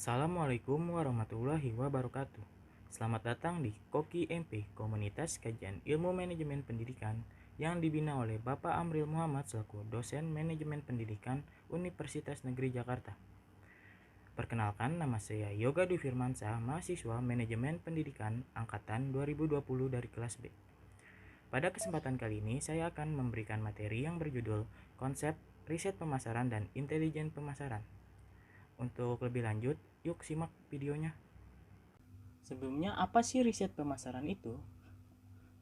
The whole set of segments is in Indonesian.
Assalamualaikum warahmatullahi wabarakatuh. Selamat datang di Koki MP, Komunitas Kajian Ilmu Manajemen Pendidikan yang dibina oleh Bapak Amril Muhammad selaku dosen Manajemen Pendidikan Universitas Negeri Jakarta. Perkenalkan, nama saya Yoga Dwi Firmansyah, mahasiswa Manajemen Pendidikan angkatan 2020 dari kelas B. Pada kesempatan kali ini saya akan memberikan materi yang berjudul Konsep Riset Pemasaran dan Intelijen Pemasaran. Untuk lebih lanjut, yuk simak videonya. Sebelumnya, apa sih riset pemasaran itu?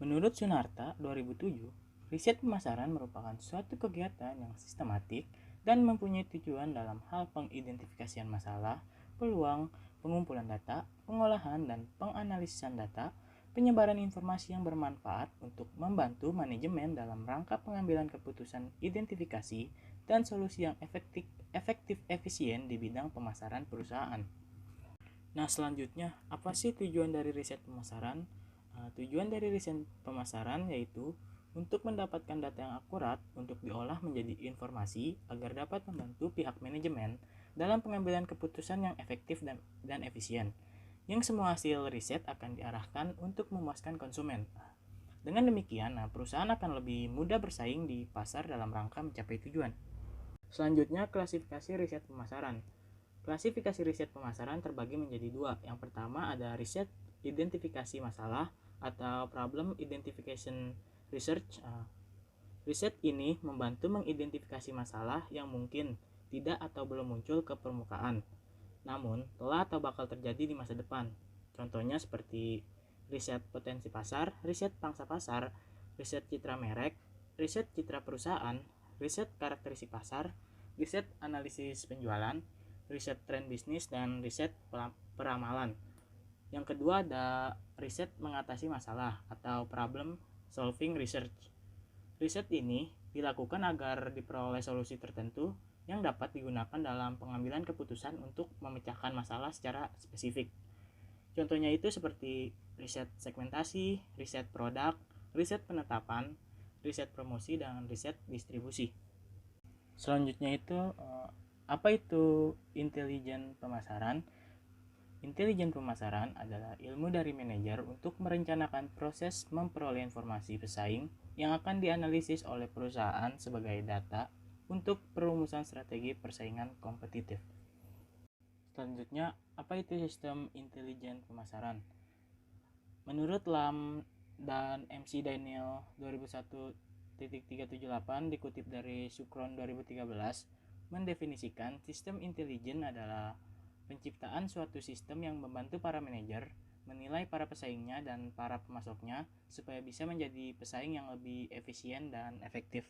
Menurut Sunarta 2007, riset pemasaran merupakan suatu kegiatan yang sistematik dan mempunyai tujuan dalam hal pengidentifikasian masalah, peluang, pengumpulan data, pengolahan dan penganalisan data, penyebaran informasi yang bermanfaat untuk membantu manajemen dalam rangka pengambilan keputusan identifikasi dan solusi yang efektif efisien di bidang pemasaran perusahaan. Nah, selanjutnya, apa sih tujuan dari riset pemasaran? Tujuan dari riset pemasaran yaitu untuk mendapatkan data yang akurat untuk diolah menjadi informasi agar dapat membantu pihak manajemen dalam pengambilan keputusan yang efektif dan efisien. Yang semua hasil riset akan diarahkan untuk memuaskan konsumen. Dengan demikian, perusahaan akan lebih mudah bersaing di pasar dalam rangka mencapai tujuan. Selanjutnya, klasifikasi riset pemasaran. Klasifikasi riset pemasaran terbagi menjadi dua. Yang pertama ada riset identifikasi masalah atau problem identification research. Riset ini membantu mengidentifikasi masalah yang mungkin tidak atau belum muncul ke permukaan, namun telah atau bakal terjadi di masa depan. Contohnya seperti riset potensi pasar, riset pangsa pasar, riset citra merek, riset citra perusahaan, riset karakteristik pasar, riset analisis penjualan, riset tren bisnis, dan riset peramalan. Yang kedua ada riset mengatasi masalah atau problem solving research. Riset ini dilakukan agar diperoleh solusi tertentu yang dapat digunakan dalam pengambilan keputusan untuk memecahkan masalah secara spesifik. Contohnya itu seperti riset segmentasi, riset produk, riset penetapan, riset promosi, dan riset distribusi. Selanjutnya itu, apa itu intelijen pemasaran? Intelijen pemasaran adalah ilmu dari manajer untuk merencanakan proses memperoleh informasi pesaing yang akan dianalisis oleh perusahaan sebagai data untuk perumusan strategi persaingan kompetitif. Selanjutnya, apa itu sistem intelijen pemasaran? Menurut Lam dan MC Daniel 2001.378 dikutip dari Sukron 2013, mendefinisikan sistem intelijen adalah penciptaan suatu sistem yang membantu para manajer menilai para pesaingnya dan para pemasoknya supaya bisa menjadi pesaing yang lebih efisien dan efektif.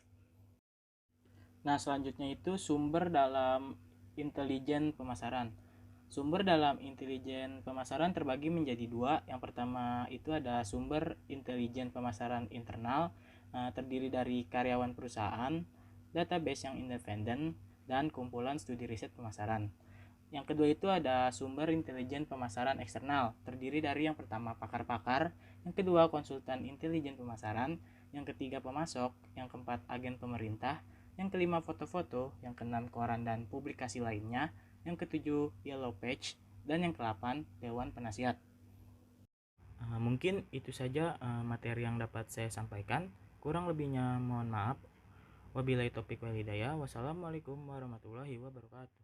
Nah, selanjutnya itu sumber dalam intelijen pemasaran. Sumber dalam intelijen pemasaran terbagi menjadi dua. Yang pertama itu ada sumber intelijen pemasaran internal, terdiri dari karyawan perusahaan, database yang independen, dan kumpulan studi riset pemasaran. Yang kedua itu ada sumber intelijen pemasaran eksternal, terdiri dari yang pertama pakar-pakar, yang kedua konsultan intelijen pemasaran, yang ketiga pemasok, yang keempat agen pemerintah, yang kelima foto-foto, yang keenam koran dan publikasi lainnya, yang ketujuh yellow page, dan yang kedelapan dewan penasihat. Mungkin itu saja materi yang dapat saya sampaikan. Kurang lebihnya mohon maaf. Wabillahi taufiq wal hidayah. Wassalamualaikum warahmatullahi wabarakatuh.